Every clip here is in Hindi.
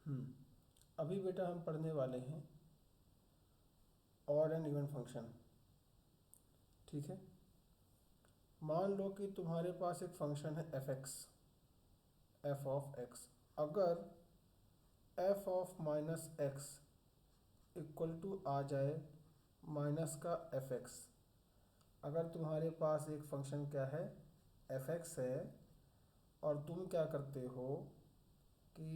अभी बेटा हम पढ़ने वाले हैं ऑड एंड इवन फंक्शन। ठीक है, मान लो कि तुम्हारे पास एक फंक्शन है एफ ऑफ एक्स। अगर f of minus x equal to आ जाए माइनस का एफ एक्स। अगर तुम्हारे पास एक फंक्शन क्या है, एफ एक्स है, और तुम क्या करते हो कि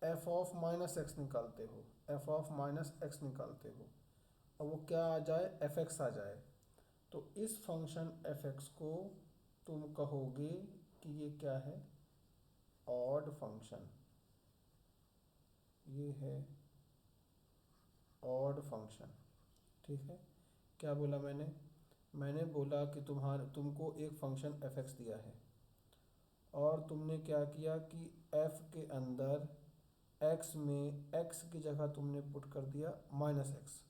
एफ ऑफ माइनस एक्स निकालते हो, एफ ऑफ माइनस एक्स निकालते हो, और वो क्या आ जाए, एफ एक्स आ जाए, तो इस फंक्शन एफ एक्स को तुम कहोगे कि ये क्या है, ऑड फंक्शन। ये है ऑड फंक्शन। ठीक है, क्या बोला मैंने बोला कि तुमको एक फंक्शन एफ एक्स दिया है, और तुमने क्या किया कि एफ के अंदर एक्स में एक्स की जगह तुमने पुट कर दिया माइनस एक्स,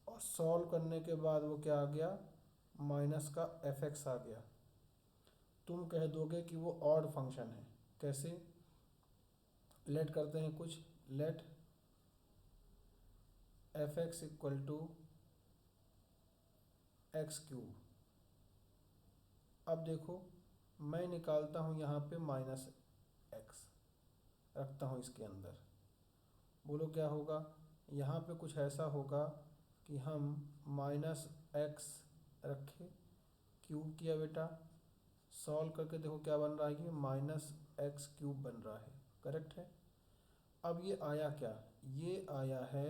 और सॉल्व करने के बाद वो क्या आ गया, माइनस का एफ एक्स आ गया। तुम कह दोगे कि वो ऑड फंक्शन है। कैसे, लेट करते हैं कुछ, let F x equal to X cube. अब देखो, मैं निकालता हूँ यहाँ पे माइनस एक्स, रखता हूँ इसके अंदर। बोलो क्या होगा, यहाँ पे कुछ ऐसा होगा कि हम माइनस एक्स रखे, क्यूब किया बेटा, सॉल्व करके देखो क्या बन रहा है, ये माइनस एक्स क्यूब बन रहा है। करेक्ट है। अब ये आया क्या, ये आया है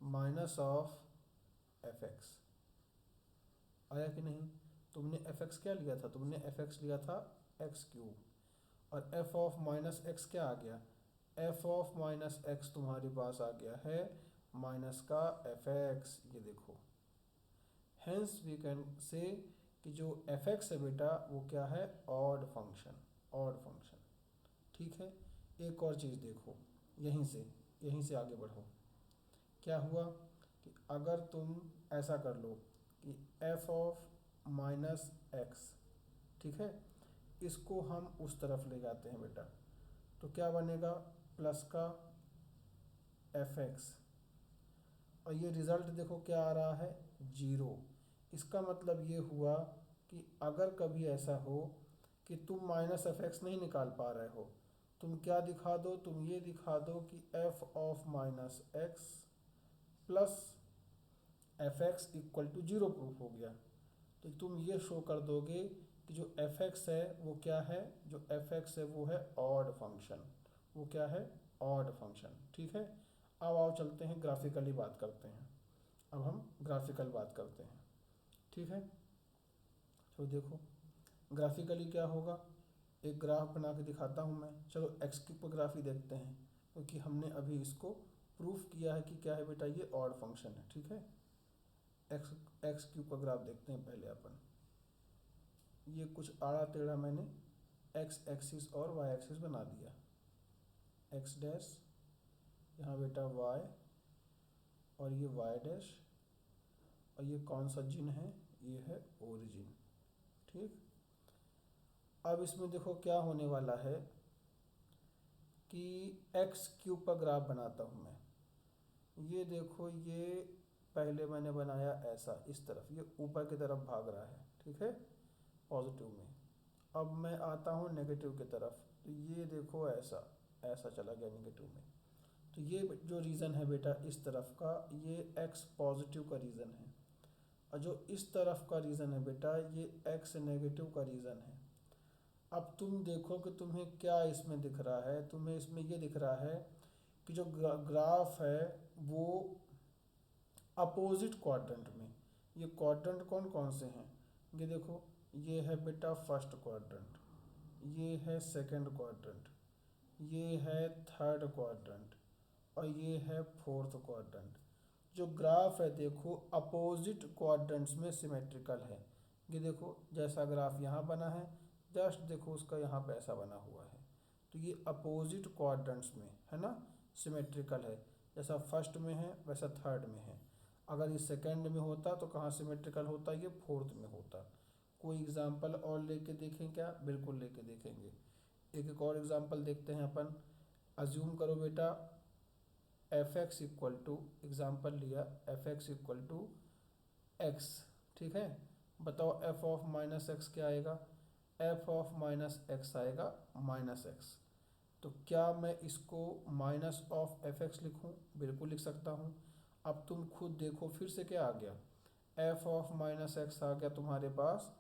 माइनस ऑफ एफ एक्स। आया कि नहीं, तुमने एफ एक्स क्या लिया था, तुमने एफ एक्स लिया था एक्स क्यूब, और एफ ऑफ माइनस एक्स क्या आ गया, एफ ऑफ माइनस एक्स तुम्हारे पास आ गया है माइनस का एफ एक्स। ये देखो, हेंस वी कैन से कि जो एफ एक्स है बेटा वो क्या है, ऑड फंक्शन, ऑड फंक्शन। ठीक है, एक और चीज़ देखो, यहीं से आगे बढ़ो। क्या हुआ कि अगर तुम ऐसा कर लो कि एफ ऑफ माइनस एक्स, ठीक है, इसको हम उस तरफ ले जाते हैं बेटा, तो क्या बनेगा, प्लस का एफ एक्स, और ये रिज़ल्ट देखो क्या आ रहा है, जीरो। इसका मतलब ये हुआ कि अगर कभी ऐसा हो कि तुम माइनस एफ एक्स नहीं निकाल पा रहे हो, तुम क्या दिखा दो, तुम ये दिखा दो कि F of minus X plus F x equal to zero proof हो गया। तो तुम ये शो कर दोगे कि जो एफ एक्स है वो क्या है, जो एफ एक्स है वो है ऑड फंक्शन। वो क्या है, ऑड फंक्शन। ठीक है, अब आओ चलते हैं ग्राफिकली बात करते हैं। अब हम ग्राफिकल बात करते हैं। ठीक है, तो देखो ग्राफिकली क्या होगा, एक ग्राफ बना के दिखाता हूँ मैं। चलो एक्स की ग्राफी देखते हैं, क्योंकि हमने अभी इसको प्रूफ किया है कि क्या है बेटा, ये ऑड फंक्शन है। ठीक है, एक्स एक्स क्यूब का ग्राफ देखते हैं पहले अपन। ये कुछ आड़ा टेढ़ा मैंने एक्स एक्सिस और वाई एक्सिस बना दिया, एक्स डैश, यहाँ बेटा वाई, और ये वाई डैश, और ये कौन सा जिन है, ये है ओरिजिन। ठीक, अब इसमें देखो क्या होने वाला है कि एक्स क्यूब का ग्राफ बनाता हूँ मैं। ये देखो, ये पहले मैंने बनाया ऐसा, इस तरफ, ये ऊपर की तरफ भाग रहा है। ठीक है, पॉजिटिव में। अब मैं आता हूँ नेगेटिव की तरफ, तो ये देखो ऐसा, ऐसा चला गया नेगेटिव में। तो ये जो रीज़न है बेटा इस तरफ का, ये एक्स पॉजिटिव का रीज़न है, और जो इस तरफ का रीज़न है बेटा, ये एक्स नेगेटिव का रीज़न है। अब तुम देखो कि तुम्हें क्या इसमें दिख रहा है, तुम्हें इसमें ये दिख रहा है कि जो ग्राफ है वो अपोजिट क्वाड्रेंट में। ये क्वाड्रेंट कौन कौन से हैं, ये देखो, ये है बेटा फर्स्ट क्वाड्रेंट, ये है सेकंड क्वाड्रेंट, ये है थर्ड क्वाड्रेंट, और ये है फोर्थ क्वाड्रेंट। जो ग्राफ है देखो अपोजिट क्वाड्रेंट्स में सिमेट्रिकल है। ये देखो जैसा ग्राफ यहाँ बना है, जस्ट देखो उसका यहाँ पे ऐसा बना हुआ है। तो ये अपोजिट क्वाड्रेंट्स में है ना, सिमेट्रिकल है। जैसा फर्स्ट में है वैसा थर्ड में है। अगर ये सेकंड में होता तो कहाँ सिमेट्रिकल होता, ये फोर्थ में होता। कोई एग्जाम्पल और लेके देखें क्या, बिल्कुल लेके देखेंगे। एक एक और एग्जाम्पल देखते हैं अपन। अज्यूम करो बेटा f x equal to, example लिया, f x equal to x, ठीक है। बताओ एफ ऑफ माइनस एक्स क्या आएगा, एफ ऑफ माइनस एक्स आएगा माइनस एक्स। तो क्या मैं इसको माइनस ऑफ एफ एक्स लिखूँ? बिल्कुल लिख सकता हूँ। अब तुम खुद देखो फिर से क्या आ गया, एफ ऑफ माइनस एक्स आ गया तुम्हारे पास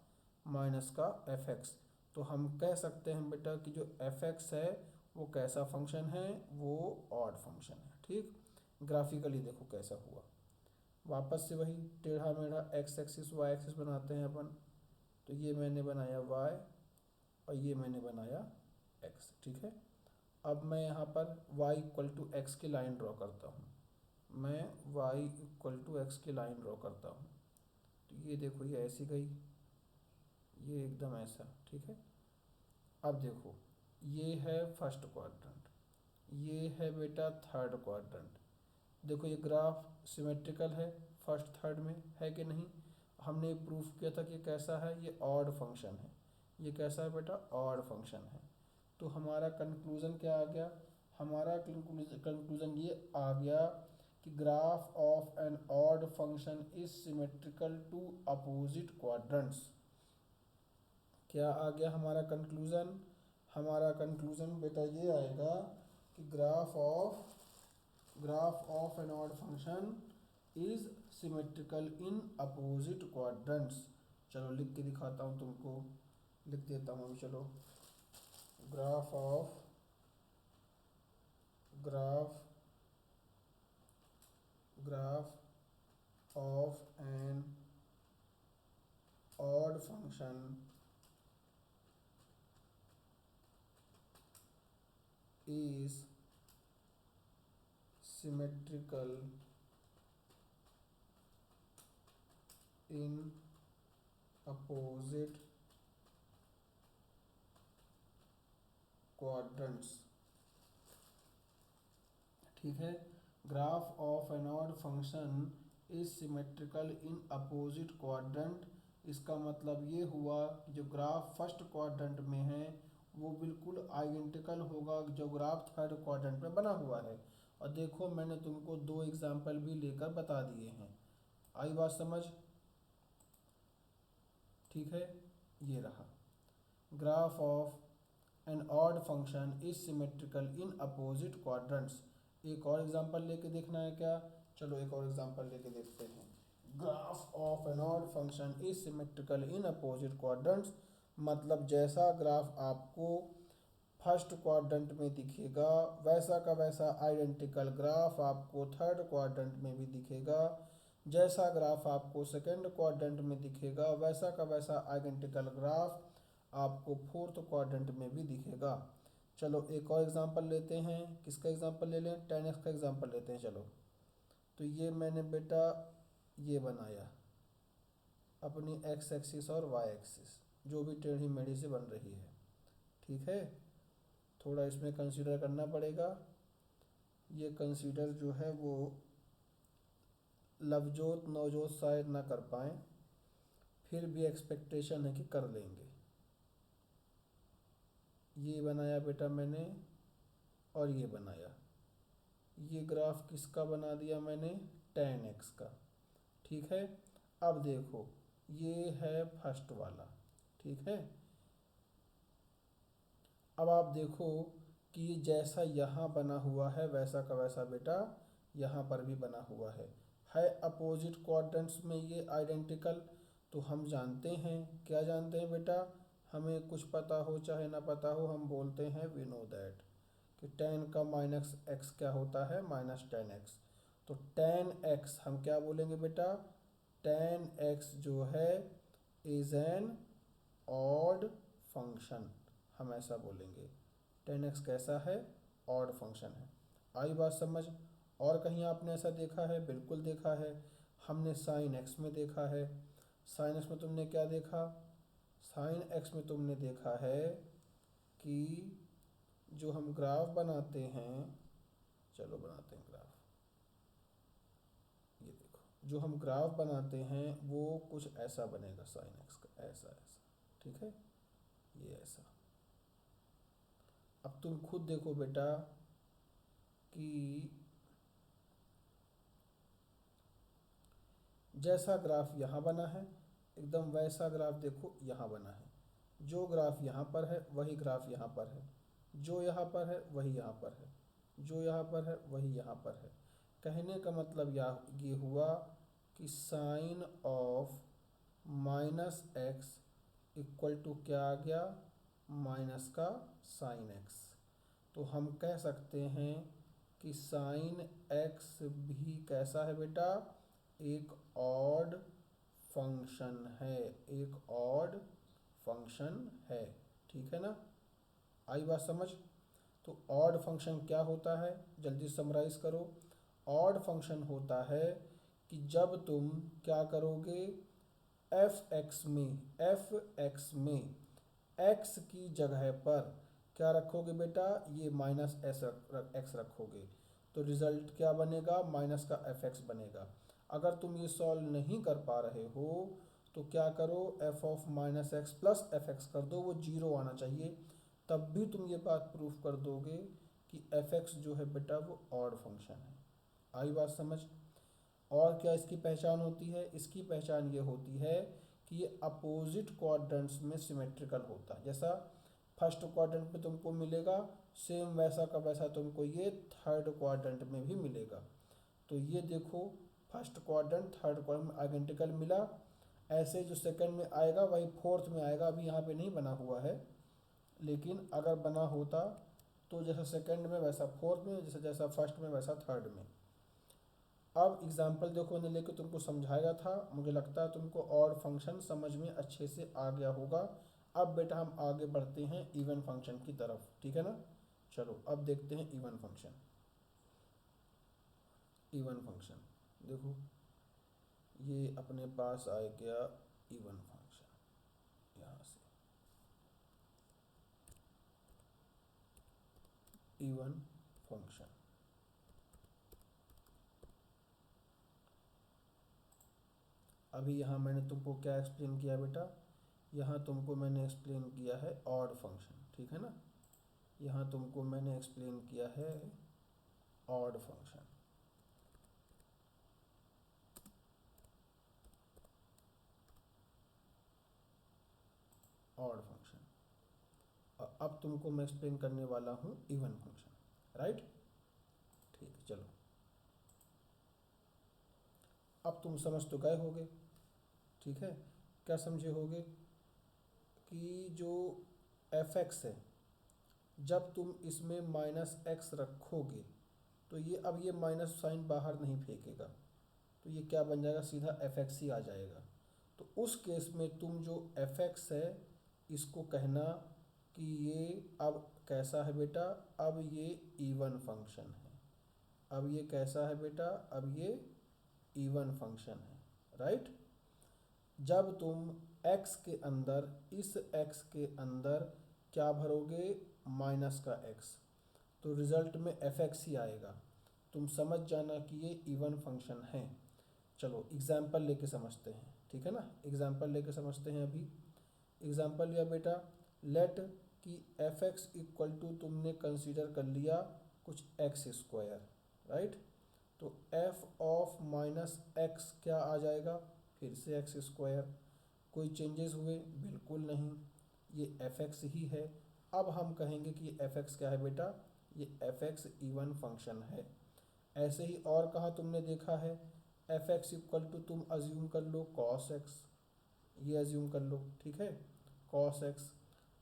माइनस का एफ एक्स। तो हम कह सकते हैं बेटा कि जो एफ एक्स है वो कैसा फंक्शन है, वो ऑड फंक्शन है, ठीक। ग्राफिकली देखो कैसा हुआ, वापस से वही टेढ़ा मेढ़ा एक्स एक्सिस वाई एक्सिस बनाते हैं अपन। तो ये मैंने बनाया वाई और ये मैंने बनाया एक्स, ठीक है। अब मैं यहाँ पर y इक्वल टू एक्स की लाइन ड्रॉ करता हूँ, मैं y इक्वल टू एक्स की लाइन ड्रॉ करता हूँ। तो ये देखो ये ऐसी गई, ये एकदम ऐसा, ठीक है। अब देखो ये है फर्स्ट क्वाड्रेंट, ये है बेटा थर्ड क्वाड्रेंट। देखो ये ग्राफ सिमेट्रिकल है फर्स्ट थर्ड में, है कि नहीं? हमने प्रूफ किया था कि कैसा है, ये ऑड फंक्शन है। ये कैसा है बेटा, ऑड फंक्शन है। तो हमारा कंक्लूजन क्या आ गया, हमारा कंक्लूजन ये आ गया कि graph of an odd function is symmetrical to opposite quadrants. क्या आ गया हमारा कंक्लूजन, हमारा कंक्लूजन बेटा ये आएगा कि graph of an odd function is symmetrical in opposite quadrants. चलो लिख के दिखाता हूँ तुमको, लिख देता हूँ अभी, चलो। Graph of an odd function is symmetrical in opposite quadrants, ठीक है। Graph of an odd function is symmetrical in opposite quadrant, इसका मतलब ये हुआ कि जो ग्राफ फर्स्ट क्वाड्रेंट में है वो बिल्कुल आइडेंटिकल होगा जो ग्राफ थर्ड क्वाड्रेंट में बना हुआ है। और देखो मैंने तुमको दो एग्जाम्पल भी लेकर बता दिए हैं, आई बात समझ, ठीक है। ये रहा graph of an odd function is symmetrical in opposite quadrants. एक और एग्जांपल लेके देखना है क्या, चलो एक और एग्जांपल लेके देखते हैं। Graph of an odd function is symmetrical in opposite quadrants, मतलब जैसा ग्राफ आपको फर्स्ट क्वाड्रेंट में दिखेगा वैसा का वैसा आइडेंटिकल ग्राफ आपको थर्ड क्वाड्रेंट में भी दिखेगा, जैसा ग्राफ आपको सेकेंड क्वाड्रेंट में दिखेगा वैसा का वैसा आइडेंटिकल ग्राफ आपको फोर्थ क्वाड्रेंट में भी दिखेगा। चलो एक और एग्जांपल लेते हैं, किसका एग्जांपल ले लें, 10x का एग्जांपल लेते हैं। चलो तो ये मैंने बेटा ये बनाया अपनी x एक्सिस और y एक्सिस जो भी टेढ़ी मेढ़ी से बन रही है, ठीक है। थोड़ा इसमें कंसीडर करना पड़ेगा, ये कंसीडर जो है वो लवजोत नवजोत शायद ना कर पाएँ, फिर भी एक्सपेक्टेशन है कि कर लेंगे। ये बनाया बेटा मैंने और ये बनाया, ये ग्राफ किसका बना दिया मैंने, 10x का, ठीक है। अब देखो ये है फर्स्ट वाला, ठीक है। अब आप देखो कि जैसा यहाँ बना हुआ है वैसा का वैसा बेटा यहाँ पर भी बना हुआ है अपोजिट क्वाड्रेंट्स में ये आइडेंटिकल। तो हम जानते हैं, क्या जानते हैं बेटा, हमें कुछ पता हो चाहे ना पता हो, हम बोलते हैं वी नो दैट कि 10 का माइनस एक्स क्या होता है, -10x। तो 10x हम क्या बोलेंगे बेटा, 10x जो है इज एन ऑड फंक्शन, हम ऐसा बोलेंगे। 10x कैसा है, ऑड फंक्शन है। आई बात समझ। और कहीं आपने ऐसा देखा है, बिल्कुल देखा है, हमने साइन एक्स में देखा है। साइन एक्स में तुमने क्या देखा, साइन एक्स में तुमने देखा है कि जो हम ग्राफ बनाते हैं, चलो बनाते हैं ग्राफ, ये देखो जो हम ग्राफ बनाते हैं वो कुछ ऐसा बनेगा साइन एक्स का, ऐसा ऐसा, ठीक है, ये ऐसा। अब तुम खुद देखो बेटा कि जैसा ग्राफ यहाँ बना है एकदम वैसा ग्राफ देखो यहाँ बना है। जो ग्राफ यहाँ पर है वही ग्राफ यहाँ पर है, जो यहाँ पर है वही यहाँ पर है, जो यहाँ पर है वही यहाँ पर है। कहने का मतलब ये हुआ कि sine of minus x equal to क्या आ गया, माइनस का साइन एक्स। तो हम कह सकते हैं कि साइन एक्स भी कैसा है बेटा, एक ऑड फंक्शन है, एक ऑड फंक्शन है। ठीक है ना, आई बात समझ। तो ऑड फंक्शन क्या होता है, जल्दी समराइज करो। ऑड फंक्शन होता है कि जब तुम क्या करोगे, एफ एक्स में एक्स की जगह पर क्या रखोगे बेटा, ये माइनस एक्स रखोगे, तो रिजल्ट क्या बनेगा, माइनस का एफ एक्स बनेगा। अगर तुम ये सॉल्व नहीं कर पा रहे हो तो क्या करो, F of minus X plus F x कर दो, वो जीरो आना चाहिए, तब भी तुम ये बात प्रूफ कर दोगे कि एफ एक्स जो है बेटा वो ऑड फंक्शन है। आई बात समझ। और क्या इसकी पहचान होती है, इसकी पहचान ये होती है कि ये अपोजिट क्वाड्रेंट्स में सिमेट्रिकल होता है। जैसा फर्स्ट क्वाड्रेंट में तुमको मिलेगा, सेम वैसा का वैसा तुमको ये थर्ड क्वाड्रेंट में भी मिलेगा। तो ये देखो फर्स्ट क्वाड्रेंट थर्ड क्वाड्रेंट में आइडेंटिकल मिला, ऐसे जो सेकंड में आएगा वही फोर्थ में आएगा। अभी यहाँ पे नहीं बना हुआ है, लेकिन अगर बना होता तो जैसा सेकंड में वैसा फोर्थ में, जैसा जैसा फर्स्ट में वैसा थर्ड में। अब एग्जाम्पल देखो ने लेके तुमको समझाया था, मुझे लगता है तुमको और फंक्शन समझ में अच्छे से आ गया होगा। अब बेटा हम आगे बढ़ते हैं इवन फंक्शन की तरफ, ठीक है ना। चलो अब देखते हैं इवन फंक्शन। इवन फंक्शन देखो ये अपने पास आ गया इवन फंक्शन, यहाँ से इवन फंक्शन। अभी यहाँ मैंने तुमको क्या एक्सप्लेन किया बेटा, यहाँ तुमको मैंने एक्सप्लेन किया है ऑड फंक्शन, ठीक है ना। यहाँ तुमको मैंने एक्सप्लेन किया है ऑड फंक्शन। ऑड फंक्शन अब तुमको मैं एक्सप्लेन करने वाला हूँ इवन फंक्शन, राइट। ठीक है, चलो अब तुम समझ तो गए होगे, ठीक है। क्या समझे होगे कि जो एफ एक्स है, जब तुम इसमें माइनस एक्स रखोगे तो ये अब ये माइनस साइन बाहर नहीं फेंकेगा, तो ये क्या बन जाएगा, सीधा एफ एक्स ही आ जाएगा। तो उस केस में तुम जो एफ एक्स है इसको कहना कि ये अब कैसा है बेटा, अब ये इवन फंक्शन है। अब ये कैसा है बेटा, अब ये इवन फंक्शन है, राइट। जब तुम x के अंदर, इस x के अंदर क्या भरोगे, माइनस का x, तो रिजल्ट में एफ एक्स ही आएगा। तुम समझ जाना कि ये इवन फंक्शन है। चलो एग्जाम्पल लेके समझते हैं, ठीक है ना। एग्जाम्पल लेके समझते हैं। अभी एग्जाम्पल लिया बेटा, लेट कि एफ एक्स इक्वल टू तुमने कंसीडर कर लिया कुछ एक्स स्क्वायर, राइट। तो एफ ऑफ माइनस एक्स क्या आ जाएगा, फिर से एक्स स्क्वायर। कोई चेंजेस हुए, बिल्कुल नहीं, ये एफ एक्स ही है। अब हम कहेंगे कि ये एफ एक्स क्या है बेटा, ये एफ एक्स इवन फंक्शन है। ऐसे ही और कहाँ तुमने देखा है, एफ एक्स इक्वल टू तुम अज्यूम कर लो कॉस एक्स, ये अज्यूम कर लो, ठीक है, कॉस एक्स।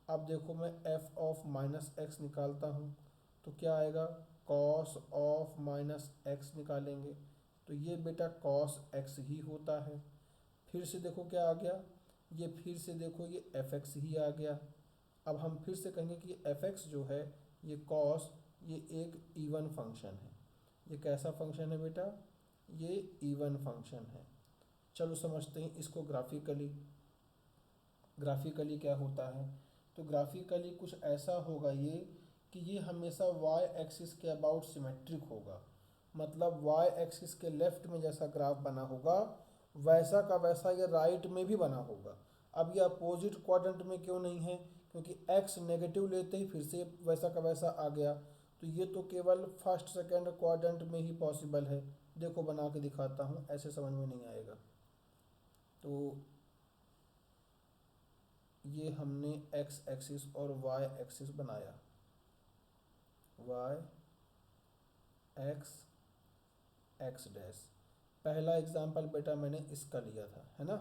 अब देखो मैं एफ ऑफ माइनस एक्स निकालता हूँ तो क्या आएगा, कॉस ऑफ माइनस एक्स निकालेंगे तो ये बेटा कॉस एक्स ही होता है। फिर से देखो क्या आ गया, ये फिर से देखो ये एफ एक्स ही आ गया। अब हम फिर से कहेंगे कि एफ एक्स जो है ये कॉस, ये एक इवन फंक्शन है। ये कैसा फंक्शन है बेटा, ये इवन फंक्शन है। चलो समझते हैं इसको ग्राफिकली। ग्राफिकली क्या होता है, तो ग्राफिकली कुछ ऐसा होगा ये कि ये हमेशा y एक्सिस के अबाउट सिमेट्रिक होगा। मतलब y एक्सिस के लेफ्ट में जैसा ग्राफ बना होगा वैसा का वैसा ये राइट में भी बना होगा। अब ये अपोजिट क्वाड्रेंट में क्यों नहीं है, क्योंकि x नेगेटिव लेते ही फिर से वैसा का वैसा आ गया। तो ये तो केवल फर्स्ट सेकंड क्वाड्रेंट में ही पॉसिबल है। देखो बना के दिखाता हूँ, ऐसे समझ में नहीं आएगा। तो ये हमने एक्स एक्सिस और वाई एक्सिस बनाया, वाई एक्स एक्स डैश। पहला एग्जाम्पल बेटा मैंने इसका लिया था, है ना,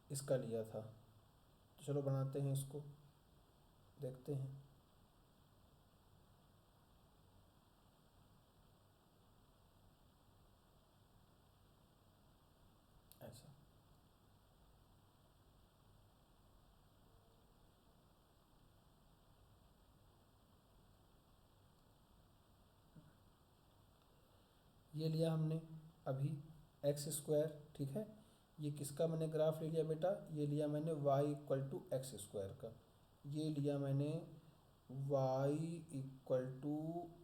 इसका लिया था। तो चलो बनाते हैं इसको, देखते हैं। ऐसा ये लिया हमने अभी एक्स स्क्वायर, ठीक है। ये किसका मैंने ग्राफ ले लिया बेटा, ये लिया मैंने Y equal to X square का। ये लिया मैंने Y equal to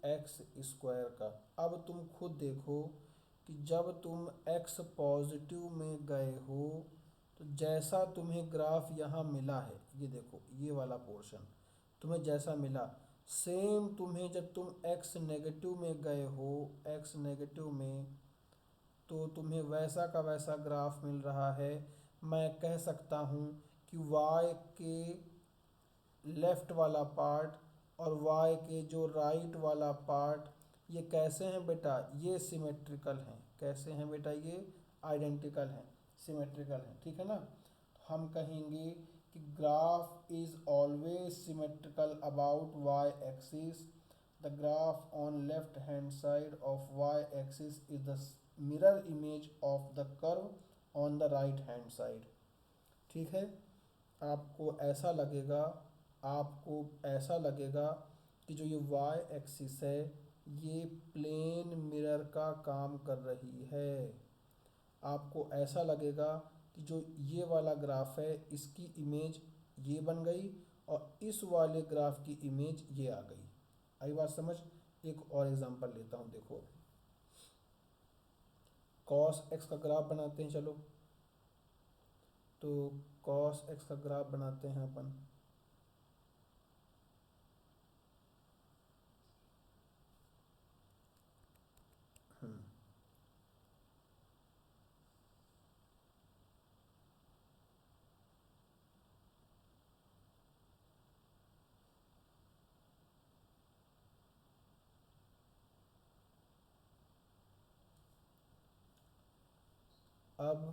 X square का। अब तुम खुद देखो कि जब तुम एक्स पॉजिटिव में गए हो तो जैसा तुम्हें ग्राफ यहाँ मिला है, ये देखो ये वाला पोर्शन तुम्हें जैसा मिला, सेम तुम्हें जब तुम एक्स नेगेटिव में गए हो, एक्स नेगेटिव में, तो तुम्हें वैसा का वैसा ग्राफ मिल रहा है। मैं कह सकता हूँ कि y के लेफ्ट वाला पार्ट और y के जो राइट वाला पार्ट, ये कैसे हैं बेटा, ये सिमेट्रिकल हैं। कैसे हैं बेटा, ये आइडेंटिकल हैं, सिमेट्रिकल हैं, ठीक है ना। तो हम कहेंगे कि graph is always symmetrical about y axis. The graph on left hand side of y axis is the mirror image of the curve on the right hand side, ठीक है। आपको ऐसा लगेगा, आपको ऐसा लगेगा कि जो ये y एक्सिस है ये प्लेन मिरर का काम कर रही है। आपको ऐसा लगेगा कि जो ये वाला ग्राफ है इसकी इमेज ये बन गई और इस वाले ग्राफ की इमेज ये आ गई। आई बात समझ। एक और एग्जांपल लेता हूँ, देखो cos x का ग्राफ बनाते हैं, चलो। तो cos x का ग्राफ बनाते हैं अपन। हम्म अब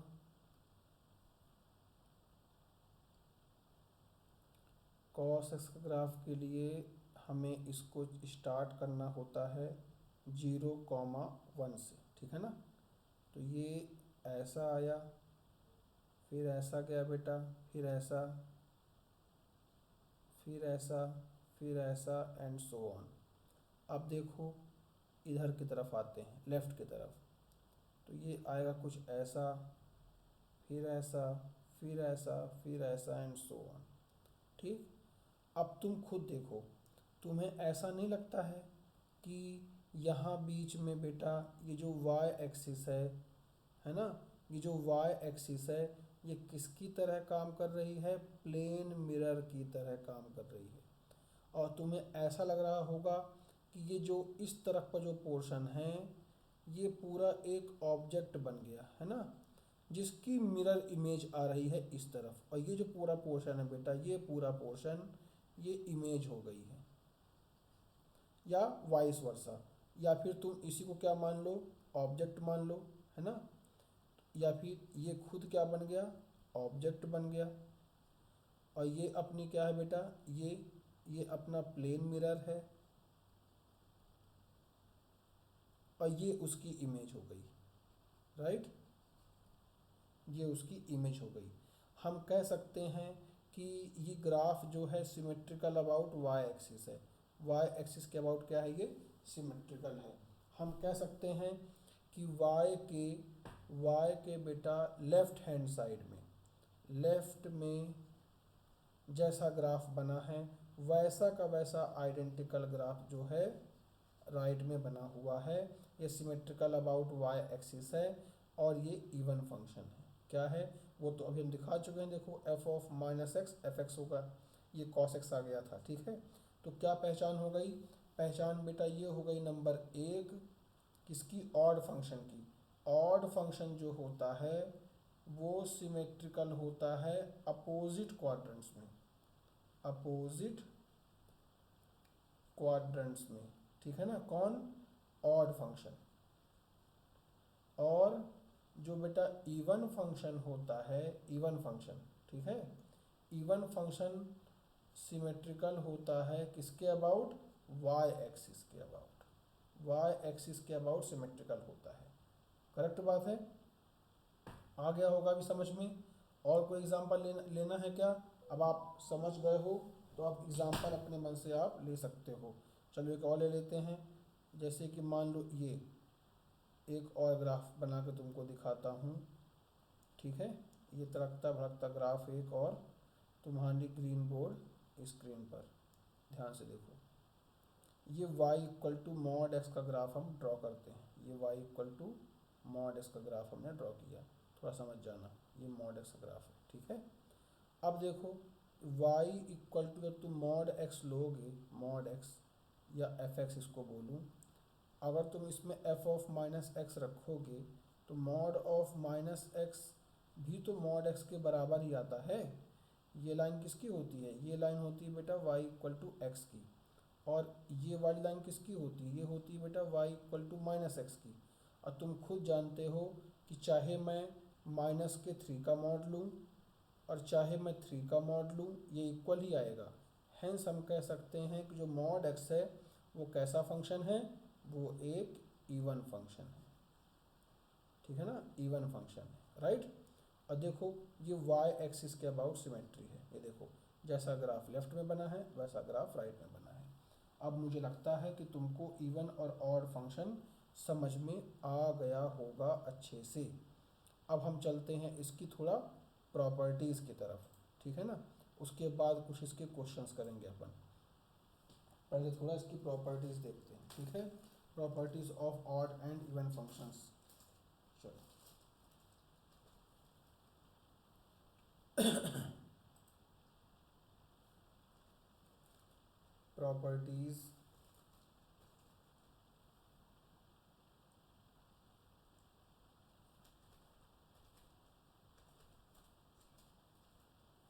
cos x के ग्राफ के लिए हमें इसको स्टार्ट करना होता है 0,1 से, ठीक है ना। तो ये ऐसा आया, फिर ऐसा गया बेटा, फिर ऐसा, फिर ऐसा, फिर ऐसा एंड सो ऑन। अब देखो इधर की तरफ आते हैं, लेफ़्ट की तरफ। तो ये आएगा कुछ ऐसा, फिर ऐसा, फिर ऐसा, फिर ऐसा एंड सो ऑन, ठीक। अब तुम खुद देखो, तुम्हें ऐसा नहीं लगता है कि यहाँ बीच में बेटा ये जो y एक्सिस है ना, ये जो y एक्सिस है ये किसकी तरह काम कर रही है, प्लेन मिरर की तरह काम कर रही है। और तुम्हें ऐसा लग रहा होगा कि ये जो इस तरफ का जो पोर्शन है ये पूरा एक ऑब्जेक्ट बन गया है ना, जिसकी मिरर इमेज आ रही है इस तरफ, और ये जो पूरा पोर्शन है बेटा, ये पूरा पोर्शन ये इमेज हो गई है, या वाइस वर्सा। या फिर तुम इसी को क्या मान लो, ऑब्जेक्ट मान लो, है ना। या फिर ये खुद क्या बन गया, ऑब्जेक्ट बन गया। और ये अपनी क्या है बेटा, ये अपना प्लेन मिरर है और ये उसकी इमेज हो गई, राइट। ये उसकी इमेज हो गई। हम कह सकते हैं कि ये ग्राफ जो है सिमेट्रिकल अबाउट वाई एक्सिस है। वाई एक्सिस के अबाउट क्या है, ये सिमेट्रिकल है। हम कह सकते हैं कि वाई के बेटा लेफ्ट हैंड साइड में, लेफ्ट में जैसा ग्राफ बना है वैसा का वैसा आइडेंटिकल ग्राफ जो है राइट में बना हुआ है। ये सिमेट्रिकल अबाउट वाई एक्सिस है और ये इवन फंक्शन है। क्या है वो तो अभी हम दिखा चुके हैं, देखो F of minus x F x होगा, ये कॉस एक्स आ गया था, ठीक है। तो क्या पहचान हो गई, पहचान बेटा ये हो गई नंबर 1 किसकी, ऑड फंक्शन की। ऑड फंक्शन जो होता है वो सिमेट्रिकल होता है अपोजिट क्वाड्रेंट्स में, अपोजिट क्वाड्रेंट्स में, ठीक है ना। कौन, ऑड फंक्शन। और जो बेटा इवन फंक्शन होता है, इवन फंक्शन, ठीक है, इवन फंक्शन सिमेट्रिकल होता है किसके अबाउट, वाई एक्सिस के अबाउट, वाई एक्सिस के अबाउट सिमेट्रिकल होता है। करेक्ट बात है, आ गया होगा अभी समझ में। और कोई एग्जांपल लेना है क्या, अब आप समझ गए हो तो आप एग्जांपल अपने मन से आप ले सकते हो। चलो एक और ले लेते हैं, जैसे कि मान लो ये एक और ग्राफ बना के तुमको दिखाता हूँ, ठीक है। ये तड़कता भड़कता ग्राफ एक और तुम्हारी ग्रीन बोर्ड स्क्रीन पर ध्यान से देखो। ये y equal to mod X का ग्राफ हम ड्रॉ करते हैं, ये y equal to mod X का ग्राफ हमने ड्रॉ किया, थोड़ा समझ जाना, ये मॉड एक्स का ग्राफ है, ठीक है। अब देखो y इक्वल टू, जब तुम मॉड एक्स लोगे, मॉड एक्स या एफ एक्स इसको बोलूँ, अगर तुम इसमें f ऑफ माइनस एक्स रखोगे तो मॉड ऑफ माइनस एक्स भी तो मॉड एक्स के बराबर ही आता है। ये लाइन किसकी होती है, ये लाइन होती है बेटा y इक्वल टू एक्स की, और ये वाली लाइन किसकी होती है, ये होती है बेटा y equal to minus X की। और तुम खुद जानते हो कि चाहे मैं माइनस के 3 का मॉड लूँ और चाहे मैं 3 का मॉड लूँ, ये इक्वल ही आएगा। हेंस हम कह सकते हैं कि जो मॉड एक्स है वो कैसा फंक्शन है, वो एक इवन फंक्शन है, ठीक है ना, इवन फंक्शन है, राइट। और देखो ये वाई एक्सिस के अबाउट सिमेट्री है, ये देखो जैसा ग्राफ लेफ्ट में बना है वैसा ग्राफ राइट में बना है। अब मुझे लगता है कि तुमको इवन और ऑड फंक्शन समझ में आ गया होगा अच्छे से। अब हम चलते हैं इसकी थोड़ा प्रॉपर्टीज़ की तरफ, ठीक है ना, उसके बाद कुछ इसके क्वेश्चंस करेंगे अपन। पहले थोड़ा इसकी प्रॉपर्टीज़ देखते हैं, ठीक है, properties of odd and even functions. चलो properties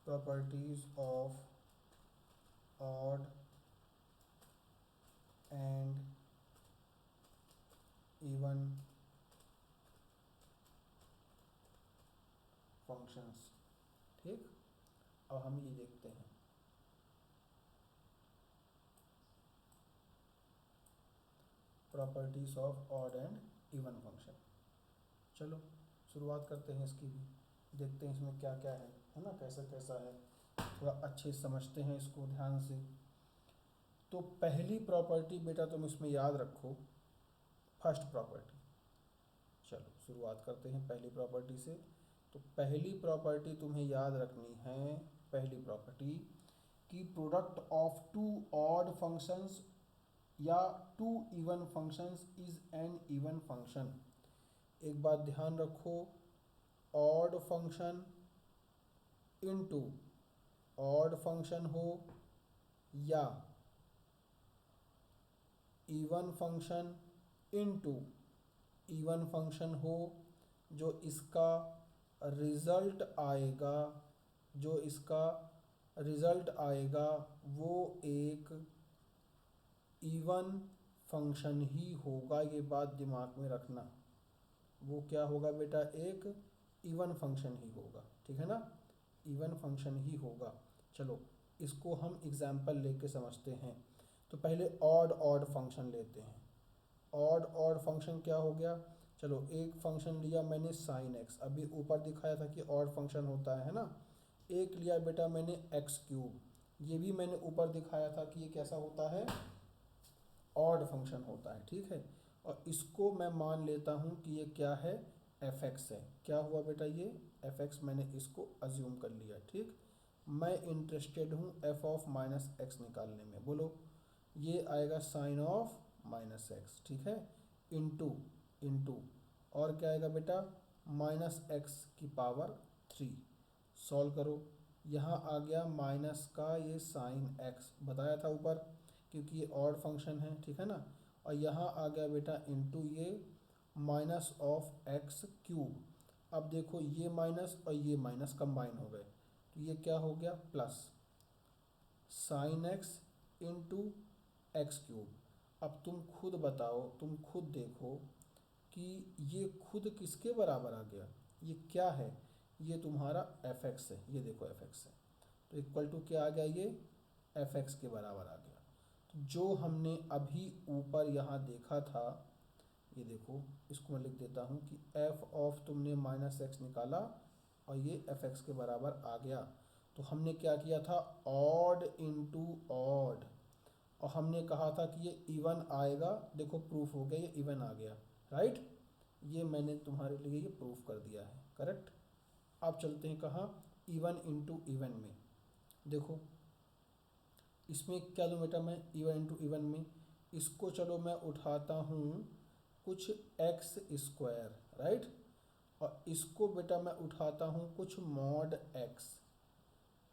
properties of odd and even functions, ठीक। अब हम ये देखते हैं, properties of odd and even function. चलो शुरुआत करते हैं इसकी भी, देखते हैं इसमें क्या क्या है ना, कैसा कैसा है, थोड़ा अच्छे समझते हैं इसको ध्यान से। तो पहली प्रॉपर्टी बेटा तुम इसमें याद रखो, फर्स्ट प्रॉपर्टी। चलो शुरुआत करते हैं पहली प्रॉपर्टी से। तो पहली प्रॉपर्टी तुम्हें याद रखनी है, पहली प्रॉपर्टी कि product of two odd functions या two even functions is an even function. एक बात ध्यान रखो, odd function into odd function हो या even function into even function हो, जो इसका रिजल्ट आएगा, जो इसका रिजल्ट आएगा वो एक इवन फंक्शन ही होगा। ये बात दिमाग में रखना, वो क्या होगा बेटा, एक इवन फंक्शन ही होगा, ठीक है ना, इवन फंक्शन ही होगा। चलो इसको हम एग्जाम्पल लेके समझते हैं। तो पहले ऑड ऑड फंक्शन लेते हैं। ऑड ऑड फंक्शन क्या हो गया, चलो एक फंक्शन लिया मैंने साइन एक्स, अभी ऊपर दिखाया था कि ऑड फंक्शन होता है ना। एक लिया बेटा मैंने एक्स क्यूब, ये भी मैंने ऊपर दिखाया था कि ये कैसा होता है, ऑड फंक्शन होता है, ठीक है। और इसको मैं मान लेता हूँ कि ये क्या है, एफ एक्स है। क्या हुआ बेटा, ये एफ एक्स मैंने इसको अज्यूम कर लिया, ठीक। मैं इंटरेस्टेड हूँ एफ ऑफ माइनस एक्स निकालने में, बोलो ये आएगा साइन ऑफ माइनस एक्स, ठीक है, इंटू इंटू और क्या आएगा बेटा, माइनस एक्स की पावर 3। सॉल्व करो, यहाँ आ गया माइनस का ये साइन एक्स बताया था ऊपर, क्योंकि ये ऑड फंक्शन है, ठीक है ना। और यहाँ आ गया बेटा इंटू ये माइनस ऑफ एक्स क्यूब। अब देखो ये माइनस और ये माइनस कंबाइन हो गए, तो ये क्या हो गया plus sine x into x cube. अब तुम खुद बताओ, तुम खुद देखो कि ये खुद किसके बराबर आ गया, ये क्या है, ये तुम्हारा एफ एक्स है, ये देखो एफ एक्स है, तो इक्वल टू क्या आ गया, ये एफ एक्स के बराबर आ गया। तो जो हमने अभी ऊपर यहाँ देखा था, ये देखो इसको मैं लिख देता हूँ कि एफ ऑफ तुमने माइनस एक्स निकाला और ये एफ एक्स के बराबर आ गया। तो हमने क्या किया था, ऑड इंटू ऑड, और हमने कहा था कि ये इवन आएगा, देखो प्रूफ हो गया, ये इवन आ गया, राइट। ये मैंने तुम्हारे लिए ये प्रूफ कर दिया है, करेक्ट। अब चलते हैं कहाँ, इवन इंटू इवन में। देखो इसमें क्या दूँ बेटा मैं, इवन इंटू इवन में इसको चलो मैं उठाता हूँ कुछ एक्स स्क्वायर, राइट, और इसको बेटा मैं उठाता हूँ कुछ मॉड एक्स।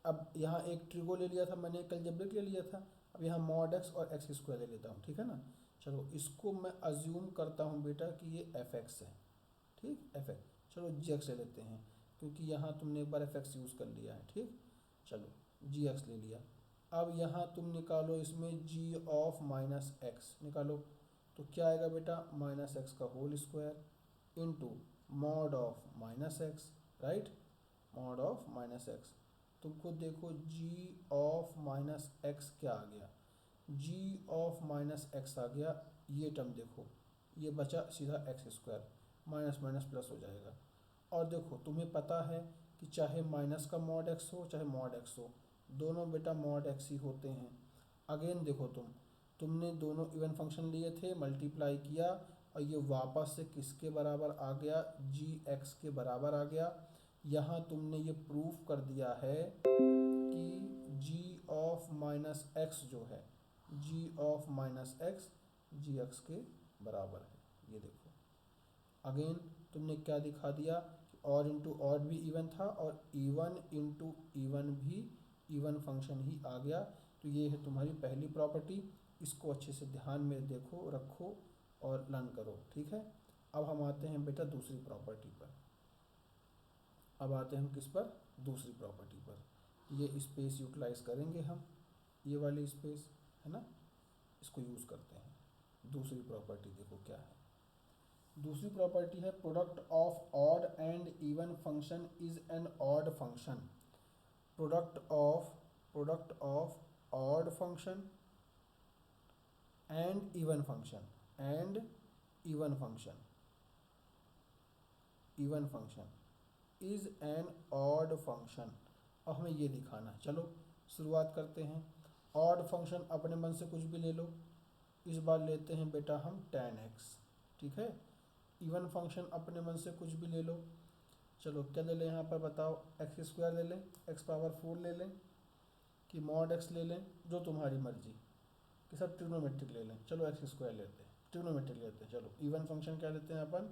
अब यहाँ एक ट्रिगो ले लिया था मैंने, कल जब ले लिया था, अब यहाँ मॉड एक्स और एक्स स्क्वायर ले लेता हूँ, ठीक है ना। चलो इसको मैं अज्यूम करता हूँ बेटा कि ये एफ एक्स है, ठीक, एफ एक्स। चलो जी एक्स ले लेते हैं, क्योंकि यहाँ तुमने एक बार एफ एक्स यूज़ कर लिया है, ठीक। चलो जी एक्स ले लिया। अब यहाँ तुम निकालो इसमें जी ऑफ माइनस एक्स निकालो, तो क्या आएगा बेटा, माइनस एक्स का whole square into mod of minus x, right, mod of minus X. तुम खुद देखो जी ऑफ माइनस एक्स क्या आ गया, जी ऑफ माइनस एक्स आ गया, ये टर्म देखो, ये बचा सीधा x square, minus minus plus हो जाएगा। और देखो तुम्हें पता है कि चाहे माइनस का मॉड एक्स हो चाहे मॉड एक्स हो, दोनों बेटा मॉड एक्स ही होते हैं। अगेन देखो तुमने दोनों इवन फंक्शन लिए थे, मल्टीप्लाई किया, और ये वापस से किसके बराबर आ गया, जी एक्स के बराबर आ गया। यहाँ तुमने ये प्रूफ कर दिया है कि जी ऑफ माइनस एक्स जो है, g of minus x g x के बराबर है। ये देखो अगेन तुमने क्या दिखा दिया, और इंटू ऑड भी इवन था और इवन इंटू इवन भी इवन फंक्शन ही आ गया। तो ये है तुम्हारी पहली प्रॉपर्टी, इसको अच्छे से ध्यान में देखो, रखो और लर्न करो, ठीक है। अब हम आते हैं बेटा दूसरी प्रॉपर्टी पर। अब आते हैं हम किस पर, दूसरी प्रॉपर्टी पर। ये स्पेस यूटिलाइज करेंगे हम, ये वाली स्पेस है ना, इसको यूज़ करते हैं। दूसरी प्रॉपर्टी देखो क्या है, दूसरी प्रॉपर्टी है product of odd and even function is an odd function. Product of odd function and even function, and even function, even function is an odd function. अब हमें ये दिखाना है, चलो शुरुआत करते हैं। ऑड फंक्शन अपने मन से कुछ भी ले लो, इस बार लेते हैं बेटा हम tan x, ठीक है। इवन फंक्शन अपने मन से कुछ भी ले लो, चलो क्या ले लें यहाँ पर बताओ, एक्स स्क्वायर ले लें, एक्स पावर 4 ले लें, कि मॉड एक्स ले लें, जो तुम्हारी मर्जी, कि सब ट्रिग्नोमेट्रिक ले लें। चलो एक्स स्क्वायर लेते हैं, ट्रिग्नोमेट्रिक लेते हैं। चलो इवन फंक्शन क्या लेते हैं अपन,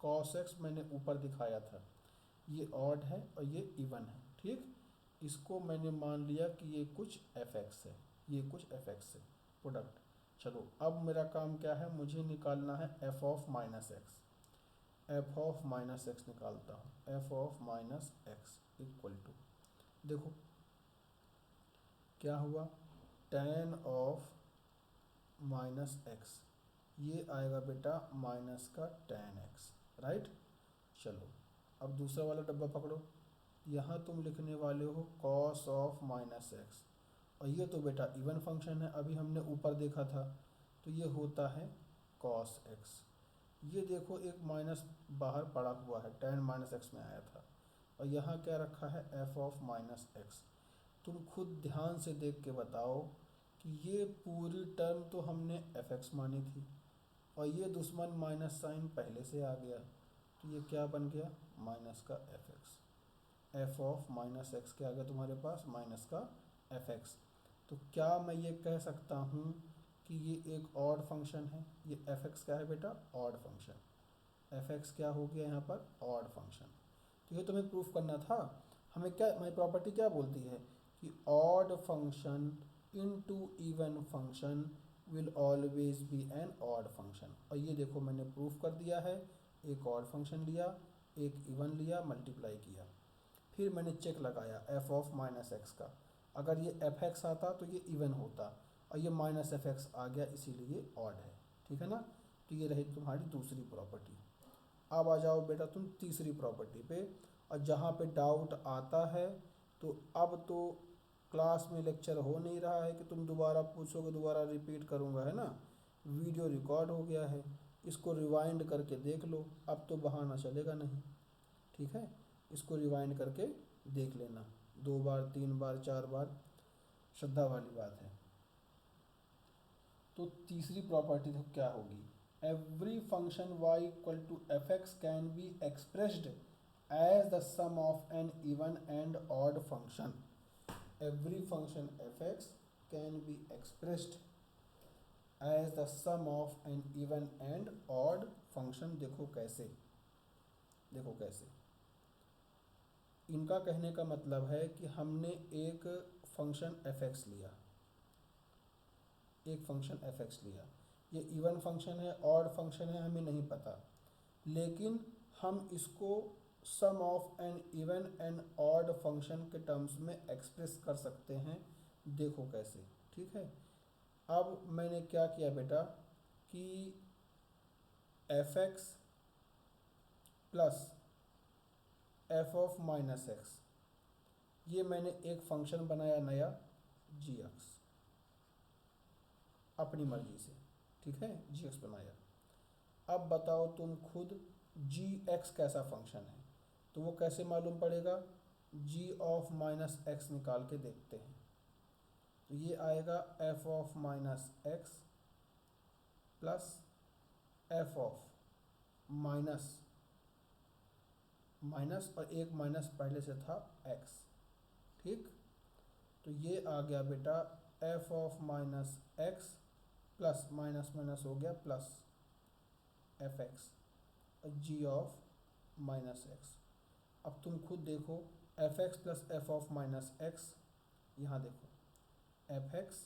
कॉस एक्स, मैंने ऊपर दिखाया था, ये ऑड है और ये इवन है, ठीक। इसको मैंने मान लिया कि ये कुछ एफ एक्स है, ये कुछ एफ एक्स है, प्रोडक्ट। चलो अब मेरा काम क्या है, मुझे निकालना है F of minus x. F of minus X निकालता हूँ, F of minus x equal to, देखो क्या हुआ, tan ऑफ माइनस एक्स, ये आएगा बेटा माइनस का tan एक्स, राइट। चलो अब दूसरा वाला डब्बा पकड़ो, यहाँ तुम लिखने वाले हो कॉस ऑफ माइनस एक्स, और ये तो बेटा इवन फंक्शन है, अभी हमने ऊपर देखा था, तो ये होता है कॉस एक्स। ये देखो एक माइनस बाहर पड़ा हुआ है, tan माइनस एक्स में आया था, और यहाँ क्या रखा है, एफ ऑफ माइनस एक्स। तुम खुद ध्यान से देख के बताओ कि ये पूरी टर्म तो हमने एफ एक्स मानी थी, और ये दुश्मन माइनस साइन पहले से आ गया, तो ये क्या बन गया, माइनस का F x. F of minus x क्या आ गया तुम्हारे पास, माइनस का एफ एक्स। तो क्या मैं ये कह सकता हूँ कि ये एक ऑड फंक्शन है, ये एफ एक्स क्या है बेटा, ऑड फंक्शन, एफ एक्स क्या हो गया यहाँ पर, ऑड फंक्शन। तो ये तुम्हें प्रूफ करना था। हमें क्या, हमारी प्रॉपर्टी क्या बोलती है कि odd function into even function will always be an odd function। और ये देखो मैंने प्रूफ कर दिया है, एक odd फंक्शन लिया, एक इवन लिया, मल्टीप्लाई किया, फिर मैंने चेक लगाया एफ ऑफ माइनस एक्स का। अगर ये एफ एक्स आता तो ये इवन होता, और ये माइनस एफ एक्स आ गया इसीलिए ऑड है। ठीक है ना। तो ये रही तुम्हारी दूसरी प्रॉपर्टी। अब आ जाओ बेटा तुम तीसरी प्रॉपर्टी पे, और जहाँ पे डाउट आता है तो अब तो क्लास में लेक्चर हो नहीं रहा है कि तुम दोबारा पूछोगे, दोबारा रिपीट करूँगा, है ना। वीडियो रिकॉर्ड हो गया है, इसको रिवाइंड करके देख लो, अब तो बहाना चलेगा नहीं। ठीक है, इसको रिवाइंड करके देख लेना, 2 बार 3 बार 4 बार, श्रद्धा वाली बात है। तो तीसरी प्रॉपर्टी तो क्या होगी, every function y equal to F X can be expressed as the sum of an even and odd function. Every function F X can be expressed as the sum of an even and odd function. देखो कैसे, देखो कैसे। इनका कहने का मतलब है कि हमने एक फंक्शन एफ एक्स लिया, एक फंक्शन एफ एक्स लिया, ये इवन फंक्शन है ऑड फंक्शन है हमें नहीं पता, लेकिन हम इसको sum of an even and odd function के टर्म्स में एक्सप्रेस कर सकते हैं। देखो कैसे। ठीक है, अब मैंने क्या किया बेटा कि F x plus F of minus x, ये मैंने एक फंक्शन बनाया नया जी एक्स, अपनी मर्जी से। ठीक है, जी एक्स बनाया। अब बताओ तुम खुद जी एक्स कैसा फंक्शन है, तो वो कैसे मालूम पड़ेगा, जी ऑफ माइनस एक्स निकाल के देखते हैं। तो ये आएगा f of minus X plus F of minus minus, और एक माइनस पहले से था एक्स। ठीक, तो ये आ गया बेटा F of minus X plus minus minus हो गया plus F X G of minus X. अब तुम खुद देखो, F x plus F of minus X, यहाँ देखो F x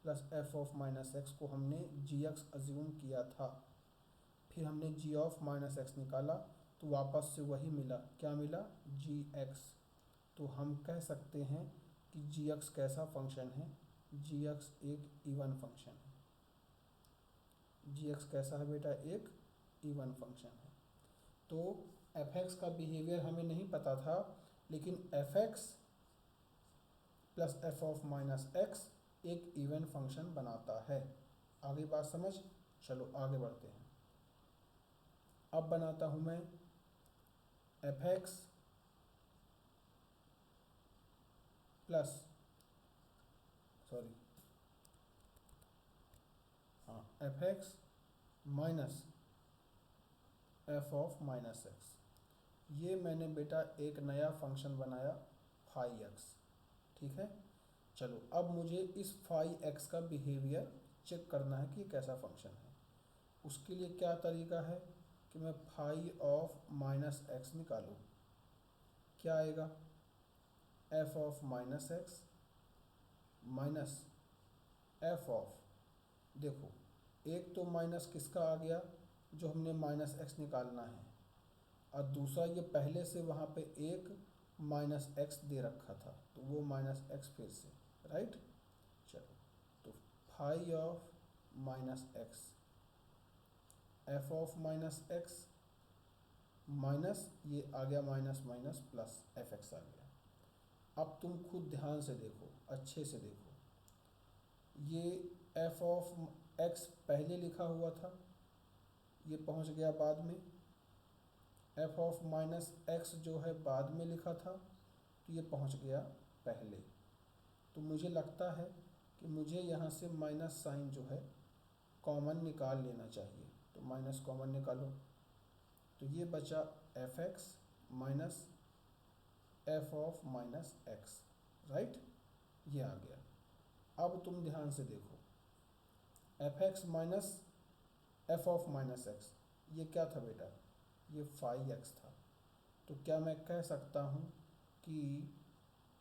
plus F of minus X को हमने जी एक्स अज्यूम किया था, फिर हमने जी ऑफ माइनस एक्स निकाला तो वापस से वही मिला, क्या मिला, जी एक्स। तो हम कह सकते हैं कि जी एक्स कैसा फंक्शन है, जी एक्स एक इवन फंक्शन है। जी एक्स कैसा है बेटा, एक इवन फंक्शन है। तो एफ एक्स का बिहेवियर हमें नहीं पता था, लेकिन F x plus F of minus x एक इवन फंक्शन बनाता है। आगे बात समझ, चलो आगे बढ़ते हैं। अब बनाता हूँ मैं एफ एक्स प्लस, सॉरी, हाँ, F x minus f of minus x. ये मैंने बेटा एक नया फंक्शन बनाया फाई एक्स। ठीक है, चलो अब मुझे इस फाई एक्स का बिहेवियर चेक करना है कि कैसा फंक्शन है। उसके लिए क्या तरीका है कि मैं फाई ऑफ माइनस एक्स निकालूँ। क्या आएगा, f of minus x minus f of, देखो एक तो माइनस किसका आ गया, जो हमने माइनस एक्स निकालना है, और दूसरा ये पहले से वहाँ पे एक माइनस एक्स दे रखा था, तो वो माइनस एक्स फिर से, राइट। चलो, तो phi of minus x F of minus x minus ये आ गया minus minus plus F x आ गया। अब तुम खुद ध्यान से देखो, अच्छे से देखो, ये एफ ऑफ एक्स पहले लिखा हुआ था, ये पहुंच गया बाद में, एफ ऑफ माइनस एक्स जो है बाद में लिखा था, तो ये पहुंच गया पहले। तो मुझे लगता है कि मुझे यहाँ से माइनस साइन जो है कॉमन निकाल लेना चाहिए, तो माइनस कॉमन निकालो, तो ये बचा F x minus f of minus x, right, ये आ गया। अब तुम ध्यान से देखो, F x minus f of minus x, ये क्या था बेटा, ये फाई एक्स था। तो क्या मैं कह सकता हूँ कि